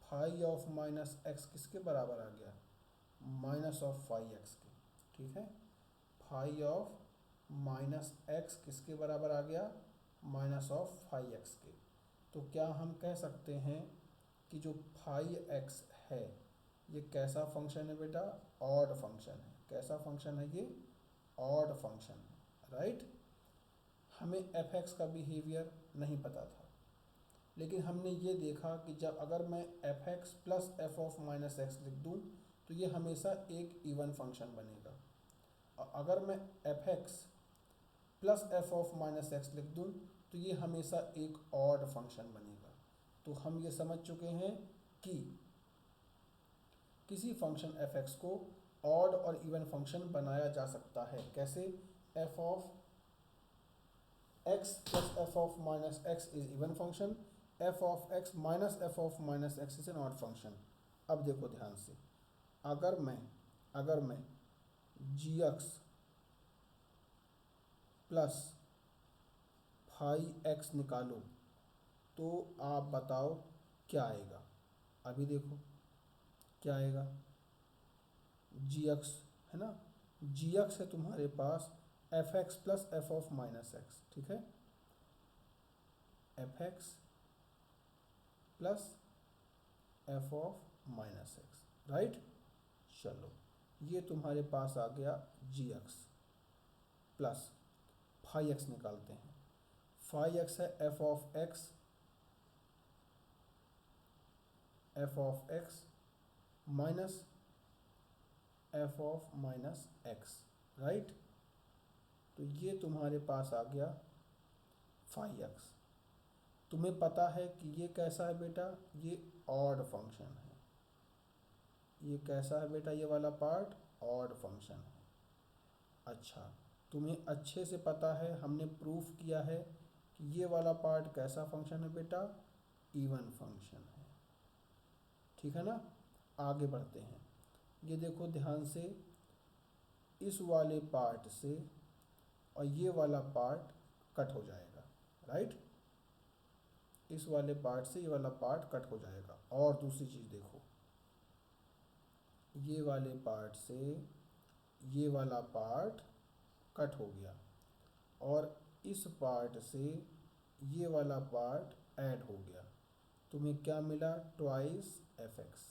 फाई ऑफ माइनस एक्स किसके बराबर आ गया, माइनस ऑफ फाई एक्स के, ठीक है। फाई ऑफ माइनस एक्स किसके बराबर आ गया, माइनस ऑफ फाई एक्स के। तो क्या हम कह सकते हैं कि जो फाई एक्स है ये कैसा फंक्शन है बेटा, ऑड फंक्शन है। कैसा फंक्शन है ये, ऑड फंक्शन है, राइट। हमें एफ एक्स का बिहेवियर नहीं पता था, लेकिन हमने ये देखा कि जब अगर मैं F x plus F of minus x लिख दूँ तो ये हमेशा एक इवन फंक्शन बनेगा, और अगर मैं F x plus F of minus x लिख दूँ तो ये हमेशा एक ऑड फंक्शन बनेगा। तो हम ये समझ चुके हैं कि किसी फंक्शन एफ एक्स को ऑड और इवन फंक्शन बनाया जा सकता है। कैसे, F of x plus F of minus x is even function, F of x minus f of minus x is an odd function. अब देखो ध्यान से, अगर मैं जी एक्स प्लस फाई एक्स निकालूं तो आप बताओ क्या आएगा। अभी देखो क्या आएगा, जी एक्स है ना, जी एक्स है तुम्हारे पास f x plus F of minus x, ठीक है। F x plus F of minus x, right. चलो ये तुम्हारे पास आ गया g x plus phi x निकालते हैं। फाई एक्स है F of x minus f of minus x, right. तो ये तुम्हारे पास आ गया फाई एक्स। तुम्हें पता है कि ये कैसा है बेटा, ये ऑड फंक्शन है। ये कैसा है बेटा, ये वाला पार्ट ऑड फंक्शन है। अच्छा, तुम्हें अच्छे से पता है, हमने प्रूफ किया है कि ये वाला पार्ट कैसा फंक्शन है बेटा, इवन फंक्शन है, ठीक है ना। आगे बढ़ते हैं, ये देखो ध्यान से, इस वाले पार्ट से और ये वाला पार्ट कट हो जाएगा, राइट। इस वाले पार्ट से ये वाला पार्ट कट हो जाएगा। और दूसरी चीज़ देखो, ये वाले पार्ट से ये वाला पार्ट कट हो गया, और इस पार्ट से ये वाला पार्ट ऐड हो गया। तुम्हें क्या मिला, twice F X,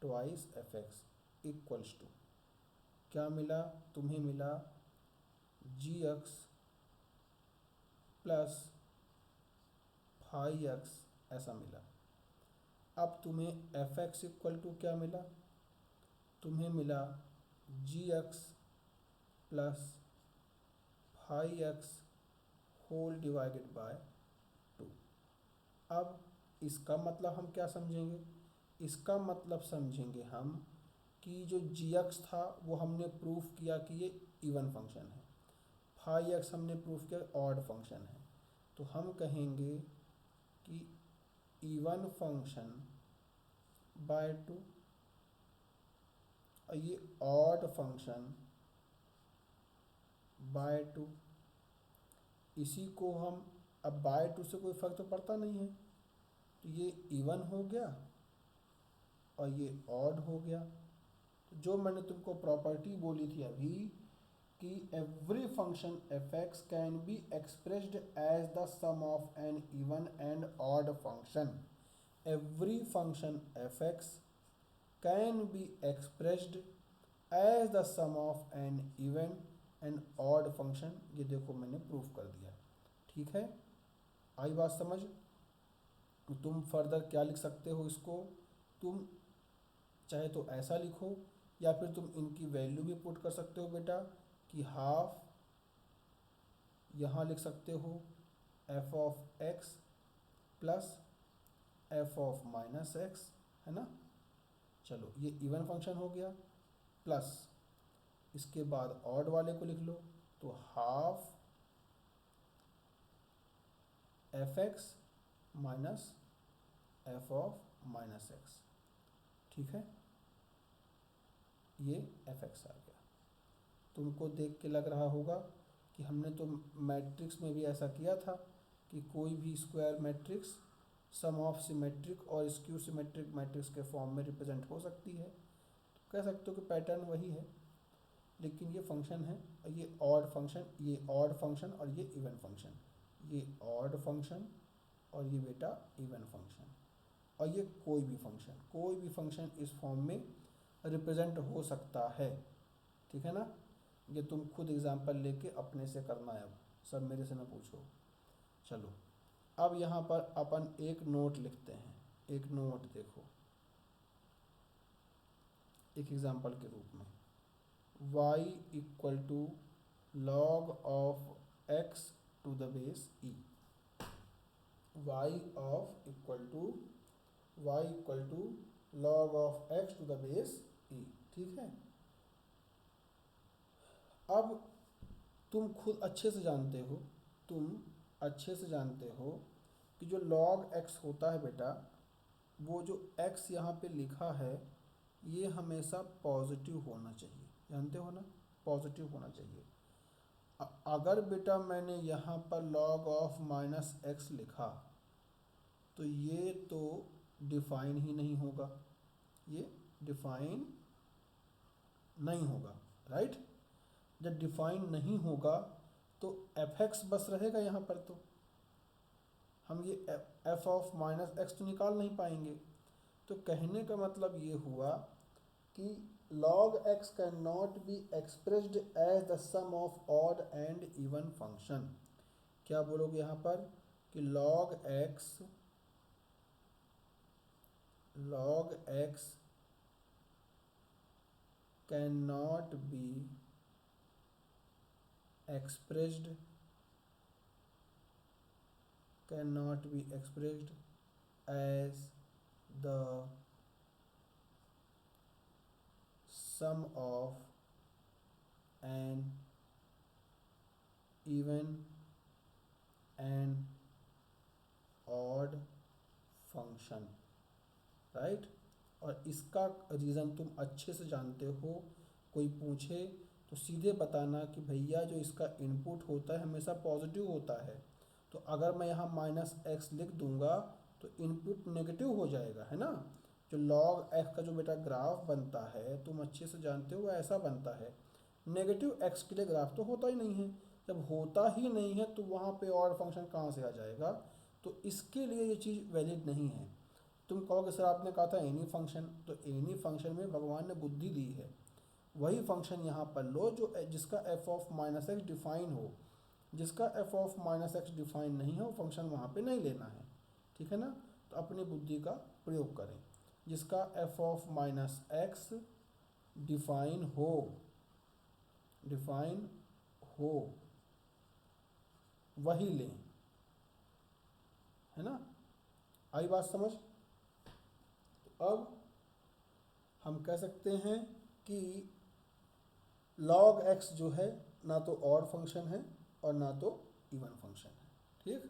twice F X equals to क्या मिला, तुम्हें मिला जी एक्स प्लस फाई एक्स, ऐसा मिला। अब तुम्हें एफ एक्स इक्वल टू क्या मिला, तुम्हें मिला जी x plus phi x whole divided by 2। अब इसका मतलब हम क्या समझेंगे, इसका मतलब समझेंगे हम कि जो जी एक्स था वो हमने प्रूफ किया कि ये इवन फंक्शन है, फाई एक्स हमने प्रूफ किया ऑड फंक्शन है। तो हम कहेंगे कि इवन फंक्शन बाय 2 और ये ऑड फंक्शन बाय 2, इसी को हम, अब बाय 2 से कोई फर्क तो पड़ता नहीं है, तो ये इवन हो गया और ये ऑड हो गया। तो जो मैंने तुमको प्रॉपर्टी बोली थी अभी कि every function F X can be expressed as the sum of an even and odd function, every function F X can be expressed as the sum of an even and odd function. ये देखो मैंने प्रूफ कर दिया, ठीक है। आई बात समझ। तुम फर्दर क्या लिख सकते हो, इसको तुम चाहे तो ऐसा लिखो या फिर तुम इनकी वैल्यू भी पुट कर सकते हो बेटा, कि हाफ यहाँ लिख सकते हो F of x plus F of minus x, है ना। चलो ये इवन फंक्शन हो गया, प्लस इसके बाद ऑड वाले को लिख लो, तो half F x minus f of minus x, ठीक है। ये एफ एक्स आ गया। तुमको देख के लग रहा होगा कि हमने तो मैट्रिक्स में भी ऐसा किया था कि कोई भी square matrix sum of symmetric और स्क्यू सिमेट्रिक मैट्रिक्स के फॉर्म में रिप्रेजेंट हो सकती है। कह सकते हो कि पैटर्न वही है, लेकिन ये फंक्शन है, ये ऑड फंक्शन, ये ऑड फंक्शन और ये इवन फंक्शन, ये ऑड फंक्शन और ये बेटा इवन फंक्शन, और ये कोई भी फंक्शन इस फॉर्म में रिप्रेजेंट हो सकता है। ठीक है ना, ये तुम खुद एग्जांपल लेके अपने से करना है, अब सब मेरे से ना पूछो। चलो अब यहाँ पर अपन एक नोट लिखते हैं, एक नोट देखो एक एग्जांपल के रूप में, y equal to log of x to the base e, y equal to log of x to the base e। ठीक है, अब तुम खुद अच्छे से जानते हो, तुम अच्छे से जानते हो कि जो log x होता है बेटा, वो जो x यहाँ पे लिखा है ये हमेशा पॉजिटिव होना चाहिए, जानते हो ना, पॉजिटिव होना चाहिए। अगर बेटा मैंने यहाँ पर log ऑफ माइनस एक्स लिखा तो ये तो डिफाइन ही नहीं होगा, ये डिफाइन नहीं होगा, राइट। जब डिफाइन नहीं होगा तो एफ एक्स बस रहेगा यहाँ पर, तो हम ये एफ ऑफ माइनस एक्स तो निकाल नहीं पाएंगे। तो कहने का मतलब ये हुआ कि log x can not be expressed as the sum of odd and even function. क्या बोलोगे यहाँ पर कि log x can not be expressed as the sum of an even and odd function, right. और इसका रीज़न तुम अच्छे से जानते हो, कोई पूछे तो सीधे बताना कि भैया जो इसका इनपुट होता है हमेशा पॉजिटिव होता है, तो अगर मैं यहाँ माइनस एक्स लिख दूंगा तो इनपुट नेगेटिव हो जाएगा, है ना। जो log x का जो बेटा ग्राफ बनता है तुम अच्छे से जानते हो ऐसा बनता है, नेगेटिव x के लिए ग्राफ तो होता ही नहीं है। जब होता ही नहीं है तो वहाँ पे और फंक्शन कहाँ से आ जाएगा, तो इसके लिए ये चीज़ वैलिड नहीं है। तुम कहोगे सर आपने कहा था एनी फंक्शन, तो एनी फंक्शन में भगवान ने बुद्धि दी है, वही फंक्शन यहाँ पर लो जो जिसका F of minus x define हो, जिसका F of minus x define नहीं है वो फंक्शन वहाँ पे नहीं लेना है। ठीक है ना, तो अपनी बुद्धि का प्रयोग करें, जिसका F of minus x define हो वही लें, है ना। आई बात समझ। तो अब हम कह सकते हैं कि log x जो है ना तो ऑड फंक्शन है और ना तो इवन फंक्शन है, ठीक।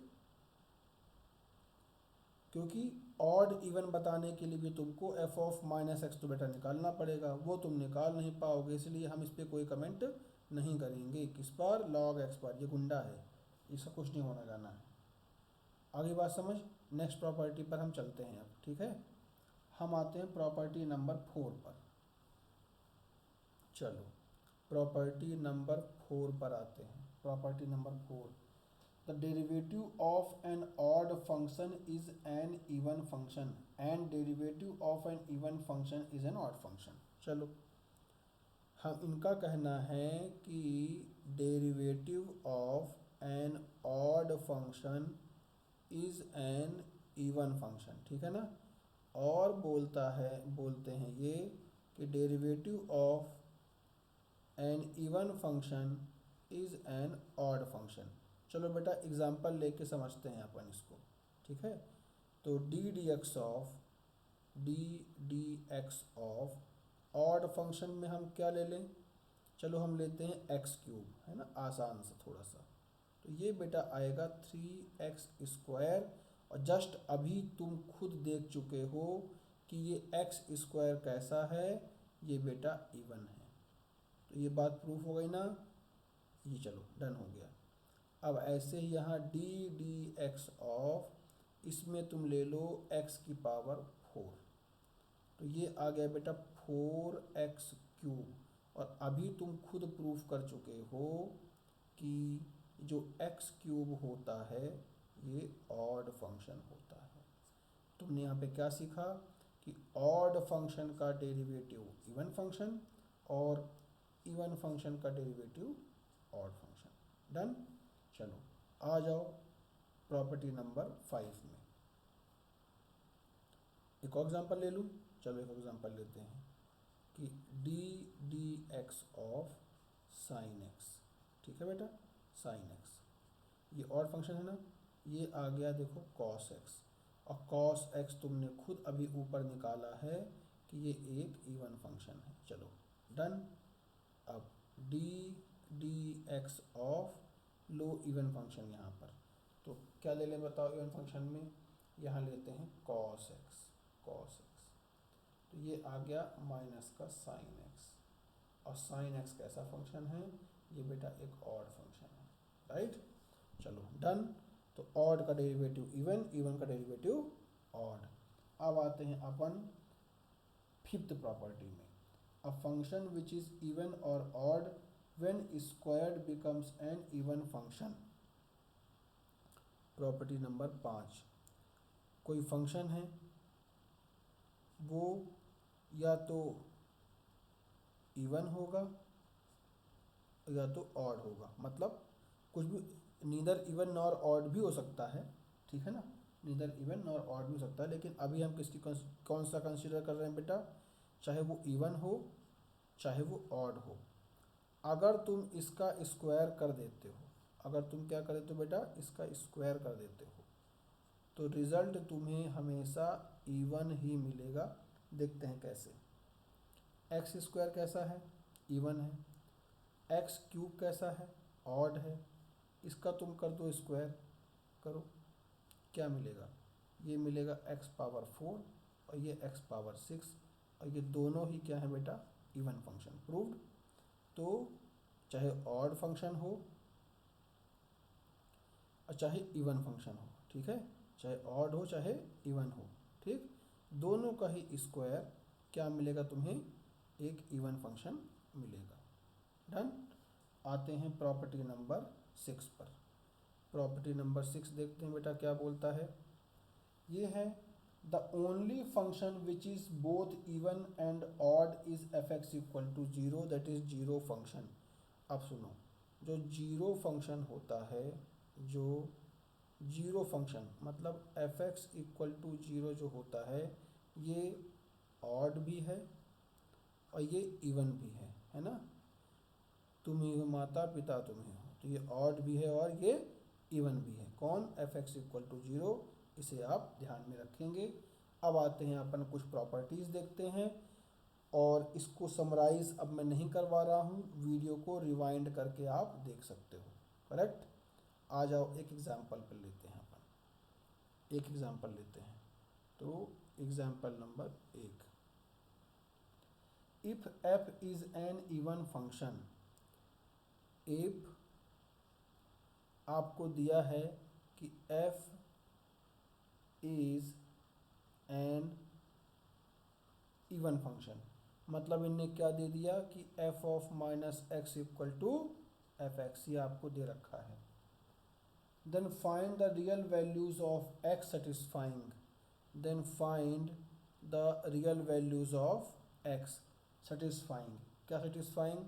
क्योंकि ऑड इवन बताने के लिए भी तुमको एफ ऑफ माइनस एक्स तो बेटा निकालना पड़ेगा, वो तुम निकाल नहीं पाओगे, इसलिए हम इस पर कोई कमेंट नहीं करेंगे। किस पर, log x पर। ये गुंडा है, इसका कुछ नहीं होना जाना है। आगे बात समझ। नेक्स्ट प्रॉपर्टी पर हम चलते हैं अब, ठीक है। हम आते हैं प्रॉपर्टी नंबर 4 पर। चलो प्रॉपर्टी नंबर 4 पर आते हैं। Property number 4, the derivative of an odd function is an even function and derivative of an even function is an odd function. चलो हम इनका कहना है कि derivative of an odd function is an even function, ठीक है ना। और बोलते हैं ये कि derivative of an even function is an odd function. चलो बेटा एग्जांपल लेके समझते हैं अपन इसको, ठीक है। तो D x of odd function में हम क्या ले लें, चलो हम लेते हैं एक्स क्यूब, है ना, आसान से थोड़ा सा। तो ये बेटा आएगा 3x², और जस्ट अभी तुम खुद देख चुके हो कि ये x² कैसा है, ये बेटा इवन है। तो ये बात प्रूफ हो गई ना, ये चलो डन हो गया। अब ऐसे ही यहाँ डी एक्स ऑफ, इसमें तुम ले लो x की पावर 4, तो ये आ गया बेटा 4x³ और अभी तुम खुद प्रूफ कर चुके हो कि जो x³ होता है ये ऑड फंक्शन होता है। तुमने यहाँ पे क्या सीखा कि ऑड फंक्शन का डेरिवेटिव इवन फंक्शन और इवन फंक्शन का डेरिवेटिव ऑड फंक्शन। डन। चलो आ जाओ प्रॉपर्टी नंबर 5 में। एक और एग्जांपल ले लूँ। चलो एक एग्जांपल लेते हैं कि D x of sine x. ठीक है बेटा, साइन एक्स ये ऑड फंक्शन है ना। ये आ गया देखो कॉस एक्स, और कॉस एक्स तुमने खुद अभी ऊपर निकाला है कि ये एक इवन फंक्शन है। चलो डन। अब D x of low even function यहाँ पर, तो क्या ले लें बताओ इवन फंक्शन में। यहाँ लेते हैं कॉस एक्स। तो ये आ गया माइनस का साइन एक्स, और साइन एक्स कैसा फंक्शन है, ये बेटा एक ऑड फंक्शन है। राइट। चलो डन। तो ऑड का डेरिवेटिव इवन, इवन का डेरिवेटिव ऑड। अब आते हैं अपन फिफ्थ प्रॉपर्टी में। A function which is even और odd when squared becomes an even function. Property number 5। कोई फंक्शन है वो या तो इवन होगा या तो ऑड होगा, मतलब कुछ भी नीदर इवन नॉर ऑड भी हो सकता है। ठीक है ना, नीदर इवन नॉर ऑड भी हो सकता है, लेकिन अभी हम किसकी कौन सा कंसीडर कर रहे हैं बेटा, चाहे वो इवन हो चाहे वो ऑड हो। अगर तुम इसका स्क्वायर कर देते हो, अगर तुम क्या कर देते हो बेटा, इसका स्क्वायर कर देते हो, तो रिजल्ट तुम्हें हमेशा इवन ही मिलेगा। देखते हैं कैसे। एक्स स्क्वायर कैसा है, इवन है। x³ कैसा है, ऑड है। इसका तुम कर दो स्क्वायर, करो, क्या मिलेगा, ये मिलेगा x⁴ और ये x⁶, और ये दोनों ही क्या है बेटा, इवन फंक्शन। प्रूव्ड। तो चाहे ऑड फंक्शन हो और चाहे इवन फंक्शन हो, ठीक है, चाहे ऑड हो चाहे इवन हो, ठीक, दोनों का ही स्क्वायर क्या मिलेगा तुम्हें, एक इवन फंक्शन मिलेगा। डन। आते हैं प्रॉपर्टी नंबर 6 पर। प्रॉपर्टी नंबर 6 देखते हैं बेटा क्या बोलता है। ये है the only function which is both even and odd is f(x)=0, that is zero function. अब सुनो, जो जीरो फंक्शन होता है, जो जीरो फंक्शन मतलब f(x)=0 जो होता है, ये ऑड भी है और ये इवन भी है ना। तुम ही हो माता पिता, तुम ही हो, तो ये ऑड भी है और ये इवन भी है। कौन, f(x)=0, इसे आप ध्यान में रखेंगे। अब आते हैं अपन कुछ प्रॉपर्टीज़ देखते हैं, और इसको समराइज अब मैं नहीं करवा रहा हूँ, वीडियो को रिवाइंड करके आप देख सकते हो। करेक्ट। आ जाओ एक एग्जांपल पर लेते हैं अपन, एक एग्जांपल लेते हैं। तो example number 1, if f is an even function, if आपको दिया है कि f is an even function, मतलब इनने क्या दे दिया कि f(-x)=f(x), ये आपको दे रखा है। Then find the real values of x satisfying, then find the real values of x satisfying. क्या सेटिस्फाइंग,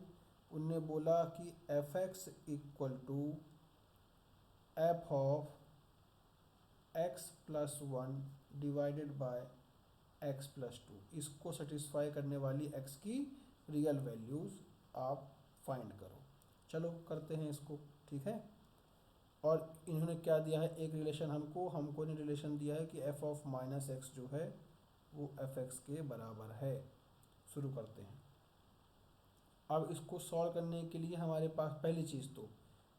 उनने बोला कि f(x)=f(x+1) डिवाइडेड बाय x+2। इसको सेटिस्फाई करने वाली x की रियल वैल्यूज़ आप फाइंड करो। चलो करते हैं इसको, ठीक है। और इन्होंने क्या दिया है, एक रिलेशन हमको ने रिलेशन दिया है कि f(-x) जो है वो f(x) के बराबर है। शुरू करते हैं। अब इसको सॉल्व करने के लिए हमारे पास पहली चीज़ तो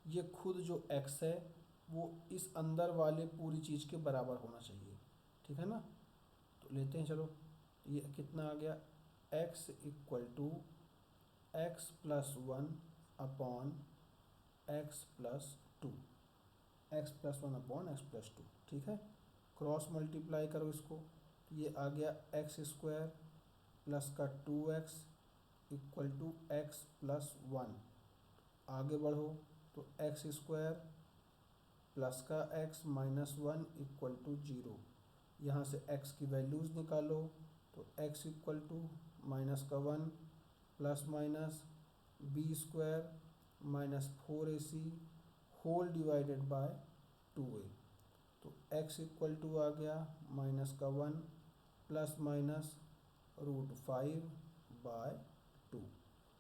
ये खुद जो x है वो इस अंदर वाले पूरी चीज़ के बराबर होना चाहिए, ठीक है ना। तो लेते हैं, चलो ये कितना आ गया, x=x+1 upon x+2, x+1 upon x+2, ठीक है। क्रॉस मल्टीप्लाई करो इसको, ये आ गया x² + प्लस का 2x equal to x plus 1। आगे बढ़ो तो एक्स स्क्वायर प्लस का x माइनस 1 इक्वल टू 0। यहाँ से x की वैल्यूज़ निकालो तो x इक्वल टू माइनस का 1 plus minus B square minus 4ac whole divided by 2a। तो x इक्वल टू आ गया माइनस का 1 प्लस माइनस √5/2।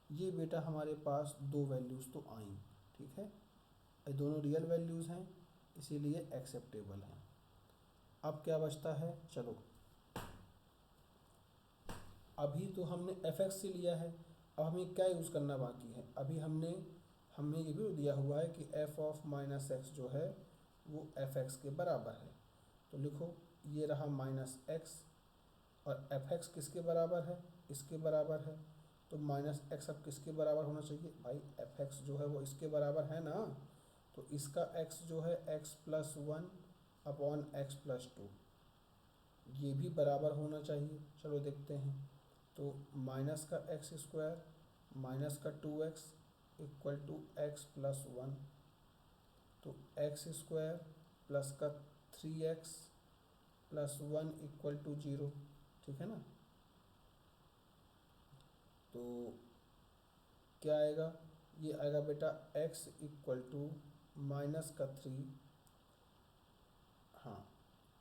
ये बेटा हमारे पास दो वैल्यूज़ तो आई, ठीक है। ये दोनों रियल वैल्यूज़ हैं इसीलिए एक्सेप्टेबल हैं। अब क्या बचता है, चलो अभी तो हमने fx से लिया है, अब हमें क्या यूज़ करना बाकी है। अभी हमें ये भी दिया हुआ है कि f ऑफ माइनस एक्स जो है वो fx के बराबर है। तो लिखो ये रहा माइनस एक्स और fx किसके बराबर है, इसके बराबर है। तो माइनस एक्स अब किसके बराबर होना चाहिए भाई, fx जो है वो इसके बराबर है ना। तो इसका x जो है x plus 1 upon x plus 2, ये भी बराबर होना चाहिए। चलो देखते हैं। तो माइनस का एक्स स्क्वायर माइनस का 2x equal to x plus 1। तो एक्स स्क्वायर प्लस का 3x प्लस 1 इक्वल टू 0, ठीक है ना। तो क्या आएगा, ये आएगा बेटा x इक्वल टू माइनस का 3, हाँ,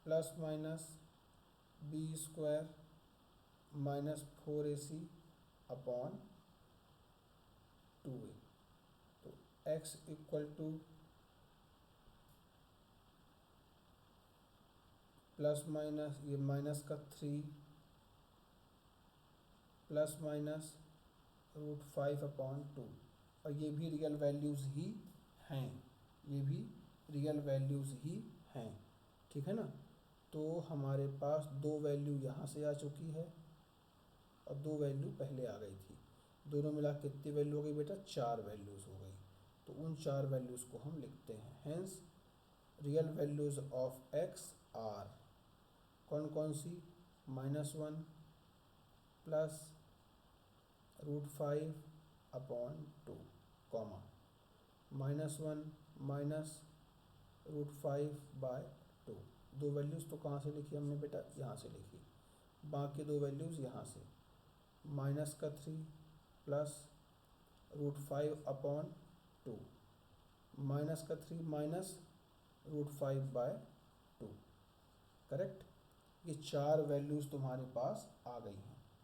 plus minus B square minus 4ac upon 2a। तो x equal to plus minus ये माइनस का 3 प्लस माइनस √5/2, और ये भी रियल वैल्यूज़ ही हैं, ये भी रियल वैल्यूज़ ही हैं, ठीक है ना। तो हमारे पास दो वैल्यू यहाँ से आ चुकी है और दो वैल्यू पहले आ गई थी। दोनों मिला के कितनी वैल्यू हो गई बेटा, 4 वैल्यूज़ हो गई। तो उन 4 वैल्यूज़ को हम लिखते हैं। Hence real values of X are कौन कौन सी, -1 प्लस √5/2 कॉमा -1 माइनस √5/2। दो वैल्यूज़ तो कहाँ से लिखी हमने बेटा, यहाँ से लिखी। बाकी दो वैल्यूज़ यहाँ से, माइनस का 3 प्लस √5/2 माइनस का 3 माइनस √5/2, करेक्ट। ये 4 वैल्यूज़ तुम्हारे पास आ गई हैं।